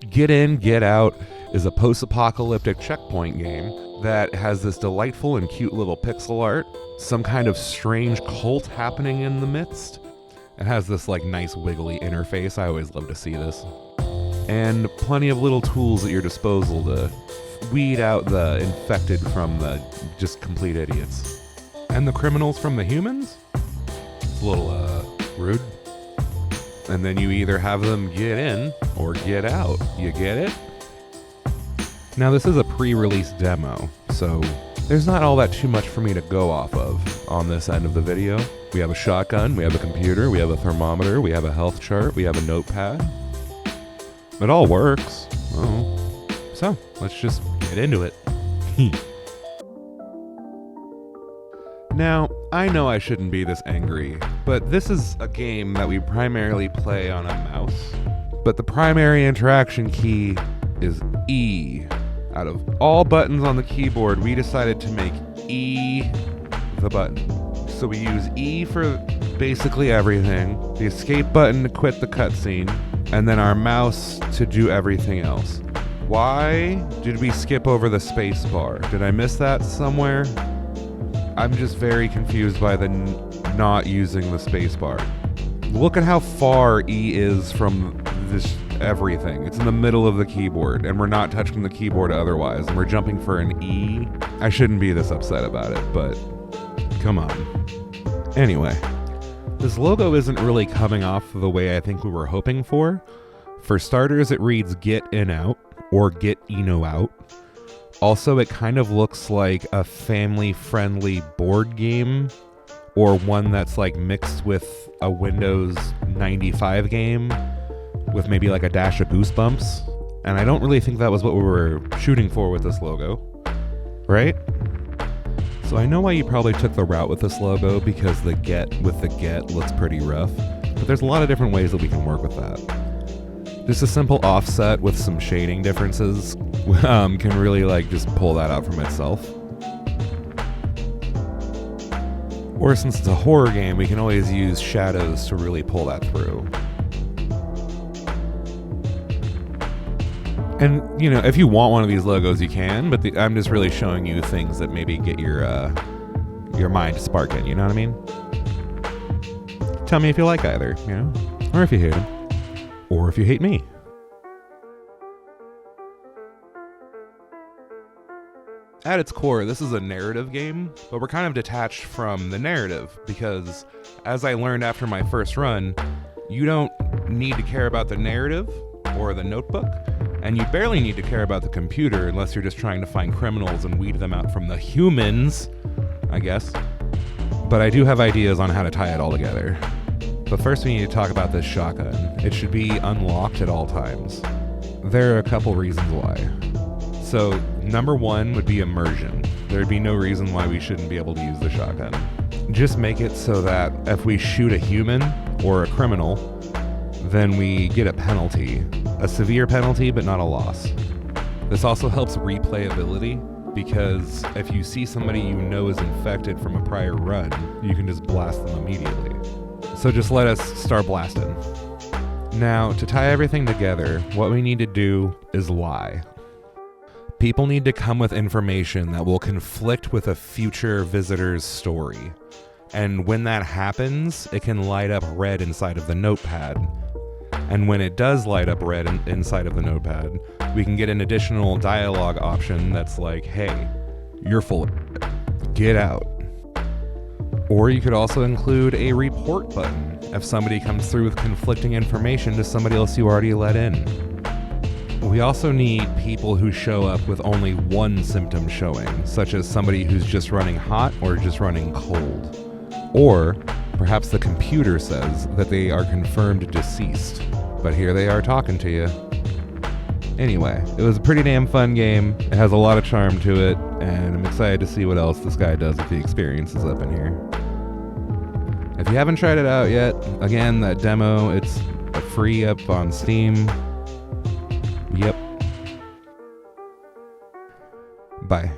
Get In, Get Out is a post-apocalyptic checkpoint game that has this delightful and cute little pixel art, some kind of strange cult happening in the midst. It has this like nice wiggly interface. I always love to see this. And plenty of little tools at your disposal to weed out the infected from the just complete idiots. And the criminals from the humans? It's a little rude. And then you either have them get in or get out. You get it? Now this is a pre-release demo, so there's not all that too much for me to go off of on this end of the video. We have a shotgun, we have a computer, we have a thermometer, we have a health chart, we have a notepad. It all works. Oh. So, let's just get into it. Now, I know I shouldn't be this angry, but this is a game that we primarily play on a mouse. But the primary interaction key is E. Out of all buttons on the keyboard, we decided to make E the button. So we use E for basically everything, the escape button to quit the cutscene, and then our mouse to do everything else. Why did we skip over the space bar? Did I miss that somewhere? I'm just very confused by the not using the space bar. Look at how far E is from this everything. It's in the middle of the keyboard, and we're not touching the keyboard otherwise, and we're jumping for an E. I shouldn't be this upset about it, but come on. Anyway, this logo isn't really coming off the way I think we were hoping for. For starters, it reads Get In Out, or Get Eno Out. Also, it kind of looks like a family-friendly board game, or one that's like mixed with a Windows 95 game with maybe like a dash of Goosebumps. And I don't really think that was what we were shooting for with this logo, right? So I know why you probably took the route with this logo, because the get with the get looks pretty rough, but there's a lot of different ways that we can work with that. Just a simple offset with some shading differences can really like just pull that out from itself. Or since it's a horror game, we can always use shadows to really pull that through. And, you know, if you want one of these logos, you can, but I'm just really showing you things that maybe get your mind sparking, you know what I mean? Tell me if you like either, you know? Or if you hate them. Or if you hate me. At its core, this is a narrative game, but we're kind of detached from the narrative because, as I learned after my first run, you don't need to care about the narrative or the notebook, and you barely need to care about the computer unless you're just trying to find criminals and weed them out from the humans, I guess. But I do have ideas on how to tie it all together. But first we need to talk about this shotgun. It should be unlocked at all times. There are a couple reasons why. So, number one would be immersion. There'd be no reason why we shouldn't be able to use the shotgun. Just make it so that if we shoot a human or a criminal, then we get a penalty. A severe penalty, but not a loss. This also helps replayability, because if you see somebody you know is infected from a prior run, you can just blast them immediately. So just let us start blasting. Now, to tie everything together, what we need to do is lie. People need to come with information that will conflict with a future visitor's story. And when that happens, it can light up red inside of the notepad. And when it does light up red inside of the notepad, we can get an additional dialogue option that's like, hey, you're full of shit. Get out. Or you could also include a report button if somebody comes through with conflicting information to somebody else you already let in. We also need people who show up with only one symptom showing, such as somebody who's just running hot or just running cold. Or perhaps the computer says that they are confirmed deceased, but here they are talking to you. Anyway, it was a pretty damn fun game. It has a lot of charm to it, and I'm excited to see what else this guy does with the experiences up in here. If you haven't tried it out yet, again, that demo, it's free up on Steam. Yep. Bye.